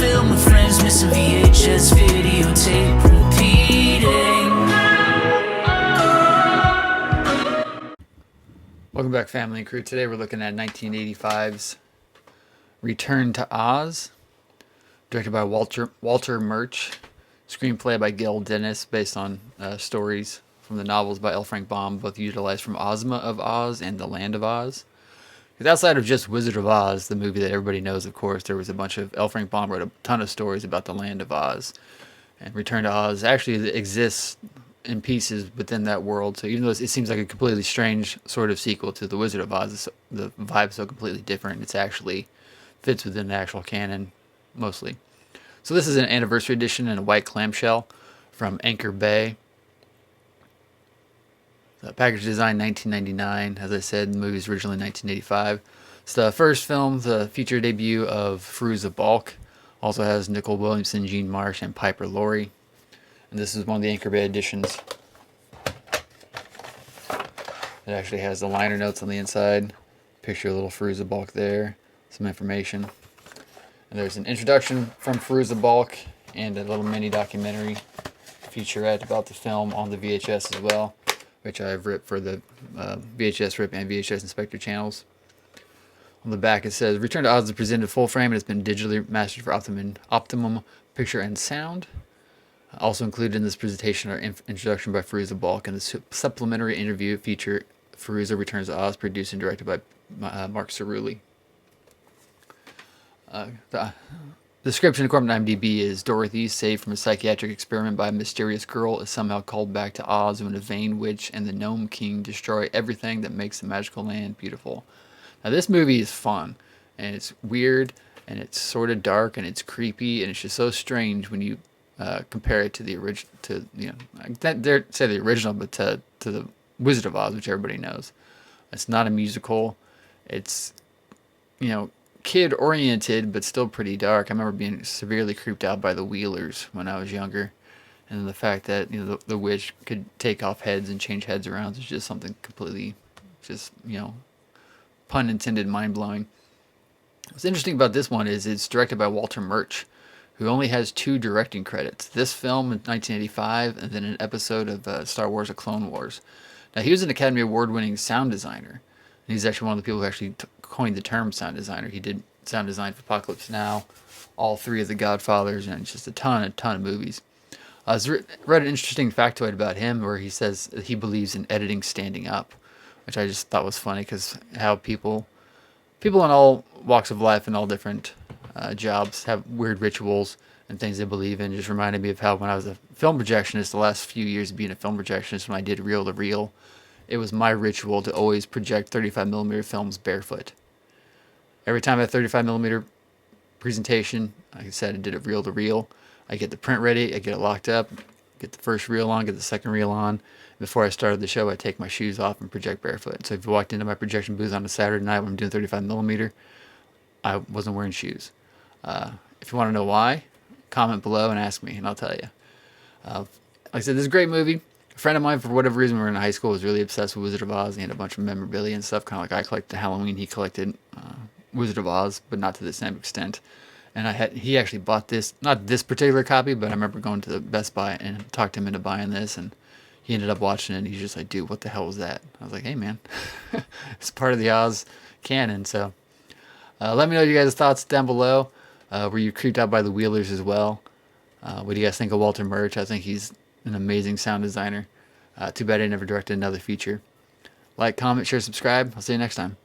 film with friends, missing VHS videotape repeating. Welcome back, family and crew. Today we're looking at 1985's Return to Oz, directed by Walter Murch, screenplay by Gil Dennis, based on stories from the novels by L. Frank Baum, both utilized from Ozma of Oz and The Land of Oz. Because outside of just Wizard of Oz, the movie that everybody knows, of course, there was a bunch of L. Frank Baum wrote a ton of stories about the Land of Oz. And Return to Oz actually exists in pieces within that world. So even though it seems like a completely strange sort of sequel to The Wizard of Oz, the vibe's so completely different. It's actually fits within the actual canon, mostly. So this is an anniversary edition in a white clamshell from Anchor Bay. The package design 1999. As I said, the movie was originally 1985. It's the first film, the feature debut of Fairuza Balk. Also has Nicole Williamson, Gene Marsh, and Piper Laurie. And this is one of the Anchor Bay editions. It actually has the liner notes on the inside. Picture of little Fairuza Balk there. Some information. And there's an introduction from Fairuza Balk and a little mini documentary featurette about the film on the VHS as well, which I've ripped for the VHS Rip and VHS Inspector channels. On the back it says, Return to Oz is presented full frame and has been digitally mastered for optimum picture and sound. Also included in this presentation are introduction by Fairuza Balk and the supplementary interview feature Fairuza Returns to Oz, produced and directed by Mark Cerulli. The description according to IMDb is Dorothy, saved from a psychiatric experiment by a mysterious girl, is somehow called back to Oz when a vain witch and the Gnome King destroy everything that makes the magical land beautiful. Now this movie is fun, and it's weird, and it's sort of dark, and it's creepy, and it's just so strange when you compare it to the original, I dare say the original, but to the Wizard of Oz, which everybody knows. It's not a musical. It's, kid oriented, but still pretty dark. I remember being severely creeped out by the Wheelers when I was younger, and the fact that the witch could take off heads and change heads around is just something completely, pun intended, mind blowing. What's interesting about this one is it's directed by Walter Murch, who only has 2 directing credits. This film in 1985, and then an episode of Star Wars: A Clone Wars. Now he was an Academy Award winning sound designer. And he's actually one of the people who actually coined the term sound designer. He did sound design for Apocalypse Now, all 3 of the Godfathers, and just a ton of movies. I read an interesting factoid about him where he says that he believes in editing standing up, which I just thought was funny because how people in all walks of life and all different jobs have weird rituals and things they believe in. It just reminded me of how when I was a film projectionist, the last few years of being a film projectionist, when I did reel to reel, it was my ritual to always project 35mm films barefoot. Every time I had a 35mm presentation, like I said, I did it reel to reel. I get the print ready, I get it locked up, get the first reel on, get the second reel on. Before I started the show, I take my shoes off and project barefoot. So if you walked into my projection booth on a Saturday night when I'm doing 35mm, I wasn't wearing shoes. If you want to know why, comment below and ask me, and I'll tell you. Like I said, this is a great movie. A friend of mine, for whatever reason, we were in high school, was really obsessed with Wizard of Oz. He had a bunch of memorabilia and stuff, kind of like I collected Halloween. He collected Wizard of Oz, but not to the same extent. And he actually bought this, not this particular copy, but I remember going to the Best Buy and talked him into buying this, and he ended up watching it, and he's just like, dude, what the hell was that? I was like, hey, man, it's part of the Oz canon, so let me know your guys' thoughts down below. Were you creeped out by the Wheelers as well? What do you guys think of Walter Murch? I think he's an amazing sound designer. Too bad he never directed another feature. Like, comment, share, subscribe. I'll see you next time.